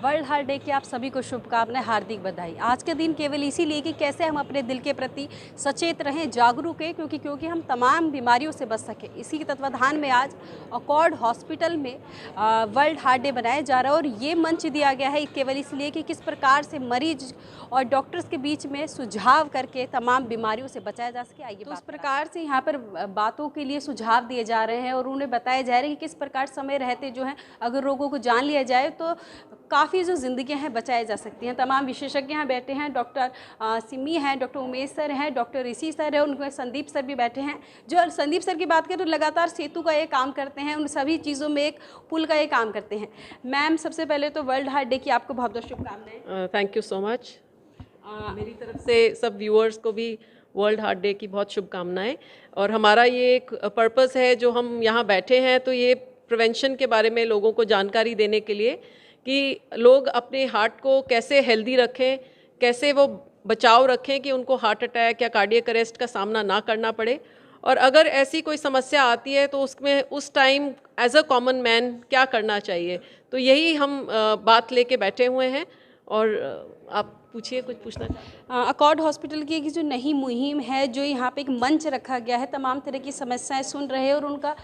World heart day की आप सभी को शुभकामनाएं, हार्दिक बधाई। आज के दिन केवल इसीलिए कि कैसे हम अपने दिल के प्रति सचेत रहें, जागरूक हैं, क्योंकि हम तमाम बीमारियों से बच सकें। इसी के तत्वाधान में आज अकॉर्ड हॉस्पिटल में वर्ल्ड हार्ट डे बनाया जा रहा है और ये मंच दिया गया है केवल इसलिए कि किस प्रकार से मरीज और डॉक्टर्स के बीच में सुझाव करके तमाम बीमारियों से बचाया जा सके। आइए, तो उस प्रकार से यहाँ पर बातों के लिए सुझाव दिए जा रहे हैं और उन्हें बताया जा रहा है कि किस प्रकार समय रहते जो है अगर रोगों को जान लिया जाए तो काफ़ी जो ज़िंदगियाँ हैं बचाई जा सकती हैं। तमाम विशेषज्ञ यहाँ बैठे हैं, डॉक्टर सिमी हैं, डॉक्टर उमेश सर हैं, डॉक्टर ऋषि सर हैं, उनके संदीप सर भी बैठे हैं। जो संदीप सर की बात करें तो लगातार सेतु का ये काम करते हैं, उन सभी चीज़ों में एक पुल का ये काम करते हैं। मैम, सबसे पहले तो वर्ल्ड हार्ट डे की आपको बहुत बहुत शुभकामनाएं। Thank you so much. मेरी तरफ से सब व्यूअर्स को भी वर्ल्ड हार्ट डे की बहुत शुभकामनाएं। और हमारा ये एक पर्पस है जो हम यहाँ बैठे हैं, तो ये प्रिवेंशन के बारे में लोगों को जानकारी देने के लिए कि लोग अपने हार्ट को कैसे हेल्दी रखें, कैसे वो बचाव रखें कि उनको हार्ट अटैक या कार्डियक अरेस्ट का सामना ना करना पड़े। और अगर ऐसी कोई समस्या आती है तो उसमें उस time as a common man क्या करना चाहिए, तो यही हम बात लेके बैठे हुए हैं। और आप पूछिए, कुछ पूछना चाहिए। अकॉर्ड हॉस्पिटल की एक जो नई मुहिम है, जो यहाँ पे एक मंच रखा गया है, तमाम तरह की समस्याएं सुन रहे हैं और उनका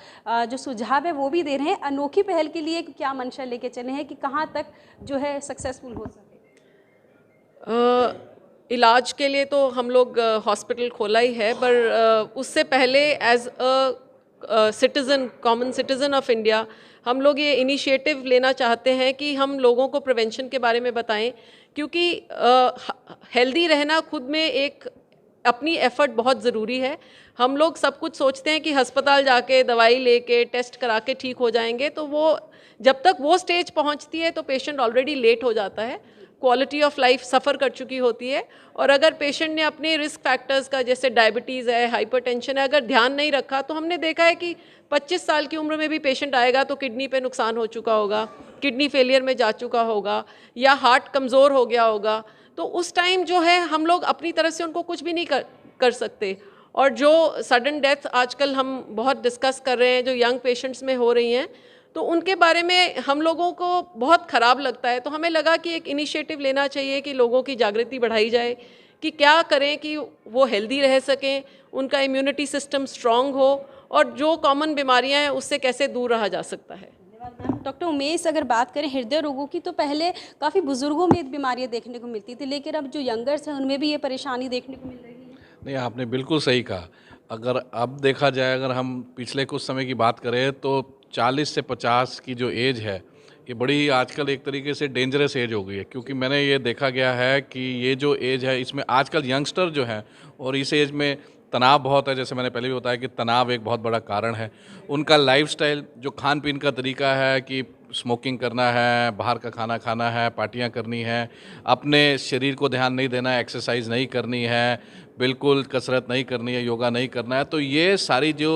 जो सुझाव है वो भी दे रहे हैं। अनोखी पहल के लिए क्या मंशा लेके चले हैं कि कहाँ तक जो है सक्सेसफुल हो सके? इलाज के लिए तो हम लोग हॉस्पिटल खोला ही है, पर उससे पहले as a citizen, common citizen of India, हम लोग ये इनिशिएटिव लेना चाहते हैं कि हम लोगों को प्रिवेंशन के बारे में बताएं, क्योंकि हेल्दी रहना खुद में एक अपनी एफर्ट बहुत ज़रूरी है। हम लोग सब कुछ सोचते हैं कि अस्पताल जाके दवाई लेके टेस्ट करा के ठीक हो जाएंगे, तो वो जब तक वो स्टेज पहुंचती है तो पेशेंट ऑलरेडी लेट हो जाता है, क्वालिटी ऑफ लाइफ सफ़र कर चुकी होती है। और अगर पेशेंट ने अपने रिस्क फैक्टर्स का, जैसे डायबिटीज़ है, हाइपरटेंशन है, अगर ध्यान नहीं रखा, तो हमने देखा है कि 25 साल की उम्र में भी पेशेंट आएगा तो किडनी पे नुकसान हो चुका होगा, किडनी फेलियर में जा चुका होगा, या हार्ट कमज़ोर हो गया होगा। तो उस टाइम जो है हम लोग अपनी तरफ से उनको कुछ भी नहीं कर सकते। और जो सडन डेथ आजकल हम बहुत डिस्कस कर रहे हैं, जो यंग पेशेंट्स में हो रही हैं, तो उनके बारे में हम लोगों को बहुत ख़राब लगता है। तो हमें लगा कि एक इनिशिएटिव लेना चाहिए कि लोगों की जागृति बढ़ाई जाए कि क्या करें कि वो हेल्दी रह सकें, उनका इम्यूनिटी सिस्टम स्ट्रांग हो, और जो कॉमन बीमारियां हैं उससे कैसे दूर रहा जा सकता है। डॉक्टर उमेश, अगर बात करें हृदय रोगों की, तो पहले काफ़ी बुजुर्गों में बीमारियां देखने को मिलती थी, लेकिन अब जो यंगर्स हैं उनमें भी ये परेशानी देखने को मिल रही है। नहीं, आपने बिल्कुल सही कहा। अगर अब देखा जाए, अगर हम पिछले कुछ समय की बात करें तो 40 से 50 की जो एज है, ये बड़ी आजकल एक तरीके से डेंजरस एज हो गई है, क्योंकि मैंने ये देखा गया है कि ये जो एज है, इसमें आजकल यंगस्टर जो हैं, और इस एज में तनाव बहुत है। जैसे मैंने पहले भी बताया कि तनाव एक बहुत बड़ा कारण है। उनका लाइफस्टाइल, जो खान पीन का तरीका है कि स्मोकिंग करना है, बाहर का खाना खाना है, पार्टियां करनी है, अपने शरीर को ध्यान नहीं देना है, एक्सरसाइज नहीं करनी है, बिल्कुल कसरत नहीं करनी है, योगा नहीं करना है, तो ये सारी जो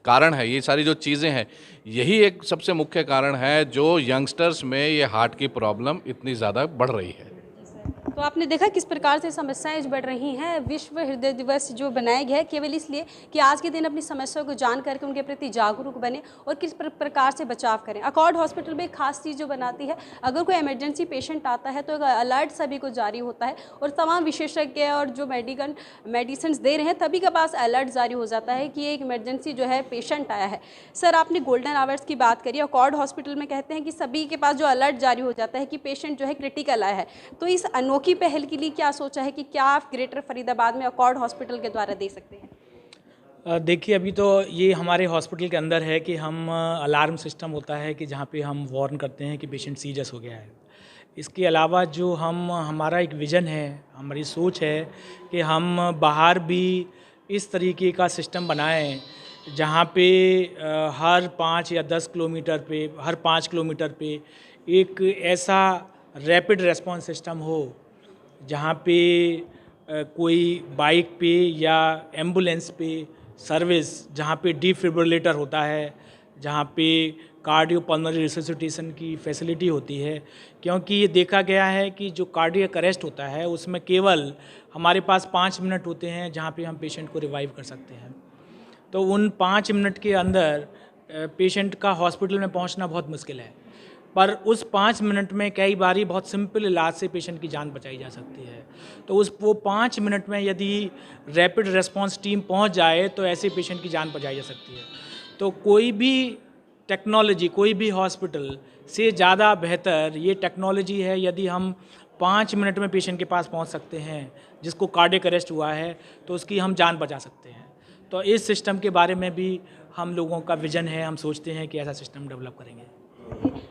कारण है, ये सारी जो चीज़ें हैं, यही एक सबसे मुख्य कारण है जो यंगस्टर्स में ये हार्ट की प्रॉब्लम इतनी ज़्यादा बढ़ रही है। तो आपने देखा किस प्रकार से समस्याएं बढ़ रही हैं। विश्व हृदय दिवस जो बनाया गया है केवल इसलिए कि आज के दिन अपनी समस्याओं को जान करके उनके प्रति जागरूक बने और किस प्रकार से बचाव करें। अकॉर्ड हॉस्पिटल में एक खास चीज़ जो बनाती है, अगर कोई इमरजेंसी पेशेंट आता है तो एक अलर्ट सभी को जारी होता है और तमाम विशेषज्ञ और जो मेडिसिन दे रहे हैं तभी के पास अलर्ट जारी हो जाता है कि एक इमरजेंसी जो है पेशेंट आया है। सर, आपने गोल्डन आवर्स की बात करी। अकॉर्ड हॉस्पिटल में कहते हैं कि सभी के पास जो अलर्ट जारी हो जाता है कि पेशेंट जो है क्रिटिकल आया है, तो इस अनोखी पहल के लिए क्या सोचा है कि क्या आप ग्रेटर फरीदाबाद में अकॉर्ड हॉस्पिटल के द्वारा दे सकते हैं? देखिए, अभी तो ये हमारे हॉस्पिटल के अंदर है कि हम अलार्म सिस्टम होता है कि जहाँ पे हम वार्न करते हैं कि पेशेंट सीरियस हो गया है। इसके अलावा जो हमारा एक विज़न है, हमारी सोच है कि हम बाहर भी इस तरीके का सिस्टम बनाएं जहाँ पे हर 5 या 10 किलोमीटर पे, हर 5 किलोमीटर पे एक ऐसा रैपिड रेस्पॉन्स सिस्टम हो जहाँ पे कोई बाइक पे या एम्बुलेंस पे सर्विस, जहाँ पे डिफिब्रिलेटर होता है, जहाँ पे कार्डियोपल्मोनरी रिससिटेशन की फैसिलिटी होती है। क्योंकि ये देखा गया है कि जो कार्डियक अरेस्ट होता है उसमें केवल हमारे पास 5 मिनट होते हैं जहाँ पे हम पेशेंट को रिवाइव कर सकते हैं। तो उन 5 मिनट के अंदर पेशेंट का हॉस्पिटल में पहुँचना बहुत मुश्किल है। पर उस 5 मिनट में कई बारी बहुत सिंपल इलाज से पेशेंट की जान बचाई जा सकती है। तो वो 5 मिनट में यदि रैपिड रिस्पांस टीम पहुंच जाए तो ऐसे पेशेंट की जान बचाई जा सकती है। तो कोई भी टेक्नोलॉजी, कोई भी हॉस्पिटल से ज़्यादा बेहतर ये टेक्नोलॉजी है। यदि हम 5 मिनट में पेशेंट के पास पहुंच सकते हैं, जिसको कार्डियक अरेस्ट हुआ है, तो उसकी हम जान बचा सकते हैं। तो इस सिस्टम के बारे में भी हम लोगों का विजन है, हम सोचते हैं कि ऐसा सिस्टम डेवलप करेंगे।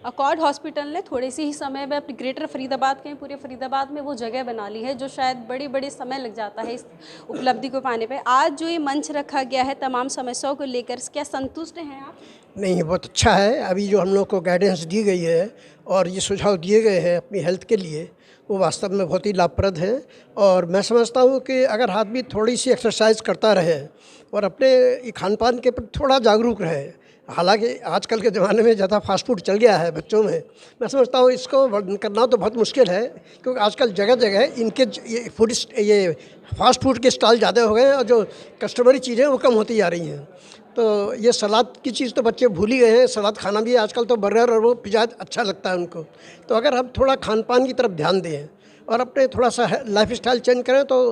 अकॉर्ड हॉस्पिटल ने थोड़े से ही समय में अपनी ग्रेटर फरीदाबाद के पूरे फरीदाबाद में वो जगह बना ली है जो शायद बड़ी बड़ी समय लग जाता है इस उपलब्धि को पाने पे। आज जो ये मंच रखा गया है तमाम समस्याओं को लेकर, क्या संतुष्ट हैं आप? नहीं, ये बहुत अच्छा है। अभी जो हम लोग को गाइडेंस दी गई है और ये सुझाव दिए गए हैं अपनी हेल्थ के लिए, वो वास्तव में बहुत ही लाभप्रद है। और मैं समझता हूँ कि अगर आदमी थोड़ी सी एक्सरसाइज करता रहे और अपने खान पान के प्रति थोड़ा जागरूक रहे, हालांकि आजकल के ज़माने में ज़्यादा फास्ट फूड चल गया है बच्चों में, मैं समझता हूँ इसको करना तो बहुत मुश्किल है, क्योंकि आजकल जगह जगह इनके ये फास्ट फूड के स्टॉल ज़्यादा हो गए हैं और जो कस्टमरी चीज़ें वो कम होती जा रही हैं। तो ये सलाद की चीज़ तो बच्चे भूल ही गए हैं, सलाद खाना भी आजकल तो बर्गर और वो पिज़्ज़ा अच्छा लगता है उनको। तो अगर हम थोड़ा खान पान की तरफ ध्यान दें और अपने थोड़ा सा लाइफ स्टाइल चेंज करें तो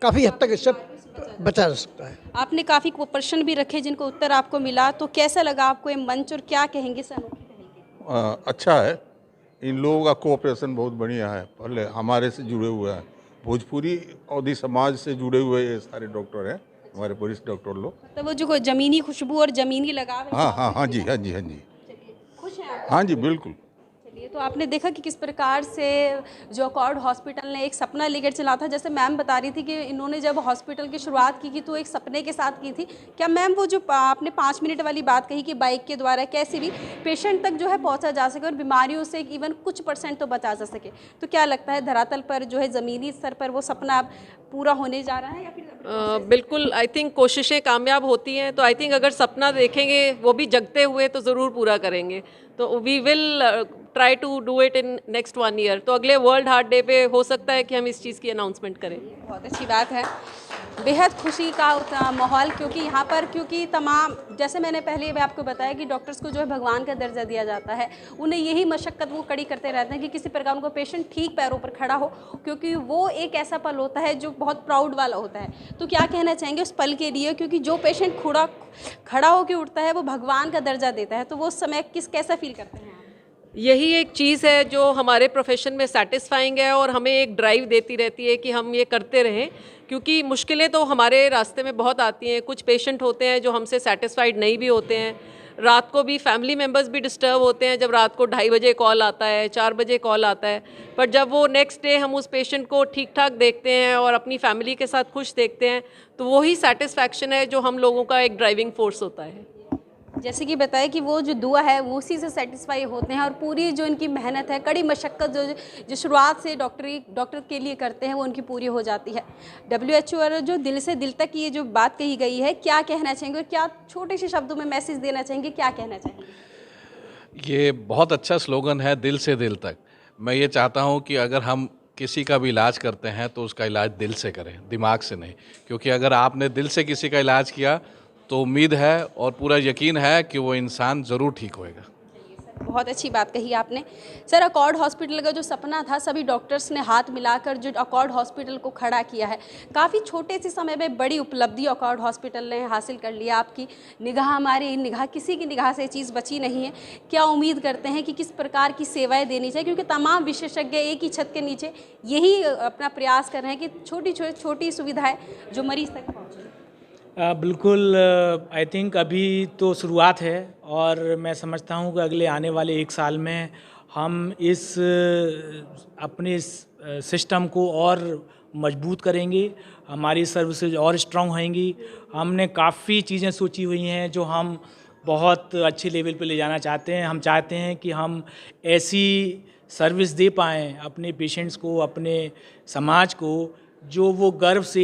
काफ़ी हद तक इससे बचा जा सकता है। आपने काफ़ी प्रश्न भी रखे जिनको उत्तर आपको मिला, तो कैसा लगा आपको ये मंच और क्या कहेंगे सर? अच्छा है, इन लोगों का कोऑपरेशन बहुत बढ़िया है। पहले हमारे से जुड़े हुए हैं, भोजपुरी अवधी समाज से जुड़े हुए ये सारे डॉक्टर हैं, हमारे पुलिस डॉक्टर लोग। तो वो जो ज़मीनी खुशबू और ज़मीनी लगाव है, हाँ जी। खुश हैं आप? हाँ जी, बिल्कुल। चलिए, तो आपने देखा कि किस प्रकार से जो अकॉर्ड हॉस्पिटल ने एक सपना लेकर चला था। जैसे मैम बता रही थी कि इन्होंने जब हॉस्पिटल की शुरुआत की तो एक सपने के साथ की थी। क्या मैम वो जो आपने 5 मिनट वाली बात कही कि बाइक के द्वारा कैसे भी पेशेंट तक जो है पहुंचा जा सके और बीमारियों से इवन कुछ % तो बचा जा सके, तो क्या लगता है धरातल पर जो है ज़मीनी स्तर पर वो सपना अब पूरा होने जा रहा है या फिर? बिल्कुल, आई थिंक कोशिशें कामयाब होती हैं, तो आई थिंक अगर सपना देखेंगे वो भी जगते हुए तो ज़रूर पूरा करेंगे। तो we will try to do it in next 1 year. तो अगले वर्ल्ड हार्ट डे पे हो सकता है कि हम इस चीज़ की अनाउंसमेंट करें। बहुत अच्छी बात है, बेहद खुशी का माहौल, क्योंकि यहाँ पर क्योंकि तमाम, जैसे मैंने पहले भी आपको बताया कि डॉक्टर्स को जो है भगवान का दर्जा दिया जाता है। उन्हें यही मशक्क़त वो कड़ी करते रहते हैं कि किसी प्रकार उनको पेशेंट ठीक पैरों पर खड़ा हो, क्योंकि वो एक ऐसा पल होता है जो बहुत प्राउड वाला होता है। तो क्या कहना चाहेंगे उस पल के लिए, क्योंकि जो पेशेंट खड़ा होकर उठता है वो भगवान का दर्जा देता है, तो वो समय कैसा फील करते हैं? यही एक चीज़ है जो हमारे प्रोफेशन में सेटिस्फाइंग है और हमें एक ड्राइव देती रहती है कि हम ये करते रहें, क्योंकि मुश्किलें तो हमारे रास्ते में बहुत आती हैं। कुछ पेशेंट होते हैं जो हमसे सेटिस्फाइड नहीं भी होते हैं। रात को भी फैमिली मेम्बर्स भी डिस्टर्ब होते हैं, जब रात को 2:30 बजे कॉल आता है, 4 बजे कॉल आता है। पर जब वो नेक्स्ट डे हम उस पेशेंट को ठीक ठाक देखते हैं और अपनी फैमिली के साथ खुश देखते हैं, तो वही सेटिस्फैक्शन है जो हम लोगों का एक ड्राइविंग फोर्स होता है। जैसे कि बताया कि वो जो दुआ है वो उसी से सेटिस्फाई होते हैं और पूरी जो इनकी मेहनत है, कड़ी मशक्क़त जो शुरुआत से डॉक्टर के लिए करते हैं वो उनकी पूरी हो जाती है। WHO और जो दिल से दिल तक ये जो बात कही गई है, क्या कहना चाहेंगे और क्या छोटे से शब्दों में मैसेज देना चाहेंगे, क्या कहना चाहेंगे? ये बहुत अच्छा स्लोगन है, दिल से दिल तक। मैं ये चाहता हूँ कि अगर हम किसी का भी इलाज करते हैं तो उसका इलाज दिल से करें, दिमाग से नहीं। क्योंकि अगर आपने दिल से किसी का इलाज किया तो उम्मीद है और पूरा यकीन है कि वो इंसान ज़रूर ठीक होएगा। बहुत अच्छी बात कही आपने सर। अकॉर्ड हॉस्पिटल का जो सपना था, सभी डॉक्टर्स ने हाथ मिलाकर जो अकॉर्ड हॉस्पिटल को खड़ा किया है। काफ़ी छोटे से समय में बड़ी उपलब्धि अकॉर्ड हॉस्पिटल ने हासिल कर लिया। आपकी निगाह, हमारी निगाह, किसी की निगाह से चीज़ बची नहीं है। क्या उम्मीद करते हैं कि किस प्रकार की सेवाएं देनी चाहिए, क्योंकि तमाम विशेषज्ञ एक ही छत के नीचे यही अपना प्रयास कर रहे हैं कि छोटी सुविधाएँ जो मरीज़ तक पहुँचे। बिल्कुल, आई थिंक अभी तो शुरुआत है और मैं समझता हूँ कि अगले आने वाले 1 साल में हम इस अपने सिस्टम को और मजबूत करेंगे, हमारी सर्विसेज और स्ट्रांग होंगी। हमने काफ़ी चीज़ें सोची हुई हैं जो हम बहुत अच्छे लेवल पे ले जाना चाहते हैं। हम चाहते हैं कि हम ऐसी सर्विस दे पाएँ अपने पेशेंट्स को, अपने समाज को, जो वो गर्व से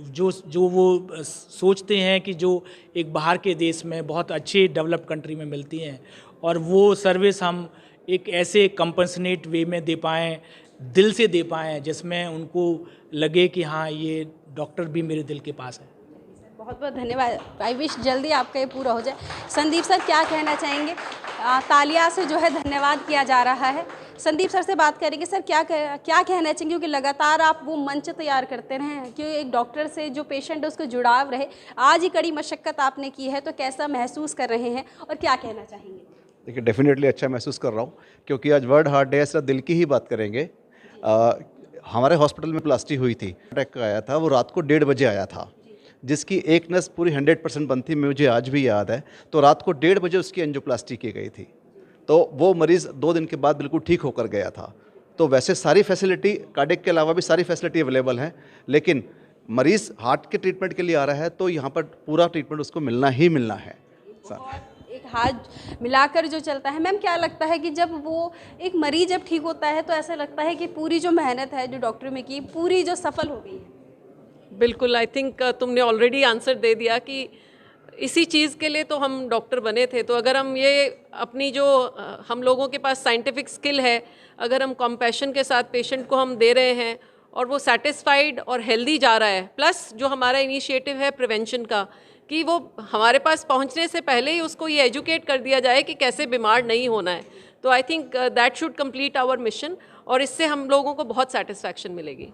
जो वो सोचते हैं कि जो एक बाहर के देश में बहुत अच्छे डेवलप्ड कंट्री में मिलती हैं, और वो सर्विस हम एक ऐसे कंपनसेट वे में दे पाएँ, दिल से दे पाएँ, जिसमें उनको लगे कि हाँ, ये डॉक्टर भी मेरे दिल के पास है। बहुत बहुत धन्यवाद। आई विश जल्दी आपका ये पूरा हो जाए। संदीप सर क्या कहना चाहेंगे? तालिया से जो है धन्यवाद किया जा रहा है। संदीप सर से बात करेंगे। सर क्या कहना चाहेंगे, क्योंकि लगातार आप वो मंच तैयार करते रहे कि एक डॉक्टर से जो पेशेंट है उसको जुड़ाव रहे। आज ही कड़ी मशक्क़त आपने की है, तो कैसा महसूस कर रहे हैं और क्या कहना चाहेंगे? देखिए, डेफिनेटली अच्छा महसूस कर रहा हूँ, क्योंकि आज वर्ल्ड हार्ट डे है। सिर्फ दिल की ही बात करेंगे। हमारे हॉस्पिटल में प्लास्टी हुई थी, अटैक आया था, वो रात को 1:30 बजे आया था, जिसकी एक नस पूरी 100% बंद थी, मुझे आज भी याद है। तो रात को 1:30 बजे उसकी एंजियोप्लास्टी की गई थी, तो वो मरीज़ 2 दिन के बाद बिल्कुल ठीक होकर गया था। तो वैसे सारी फैसिलिटी, कार्डियक के अलावा भी सारी फैसिलिटी अवेलेबल है, लेकिन मरीज़ हार्ट के ट्रीटमेंट के लिए आ रहा है तो यहाँ पर पूरा ट्रीटमेंट उसको मिलना ही मिलना है। एक हाथ मिलाकर जो चलता है। मैम क्या लगता है कि जब वो एक मरीज जब ठीक होता है तो ऐसा लगता है कि पूरी जो मेहनत है जो डॉक्टर में की, पूरी जो सफल हो गई है? बिल्कुल, आई थिंक तुमने ऑलरेडी आंसर दे दिया कि इसी चीज़ के लिए तो हम डॉक्टर बने थे। तो अगर हम ये अपनी जो हम लोगों के पास साइंटिफिक स्किल है, अगर हम कॉम्पैशन के साथ पेशेंट को हम दे रहे हैं और वो सेटिस्फाइड और हेल्दी जा रहा है, प्लस जो हमारा इनिशिएटिव है प्रिवेंशन का, कि वो हमारे पास पहुंचने से पहले ही उसको ये एजुकेट कर दिया जाए कि कैसे बीमार नहीं होना है, तो I think that should complete our mission, और इससे हम लोगों को बहुत सेटिस्फैक्शन मिलेगी।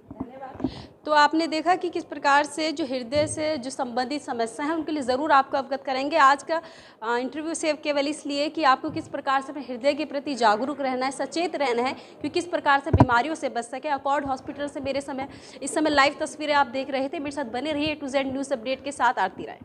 तो आपने देखा कि किस प्रकार से जो हृदय से जो संबंधित समस्या है उनके लिए ज़रूर आपको अवगत करेंगे। आज का इंटरव्यू सिर्फ केवल इसलिए कि आपको किस प्रकार से अपने हृदय के प्रति जागरूक रहना है, सचेत रहना है कि किस प्रकार से बीमारियों से बच सके। अकॉर्ड हॉस्पिटल से इस समय लाइव तस्वीरें आप देख रहे थे। मेरे साथ बने रहिए A to Z news update के साथ। आरती राय।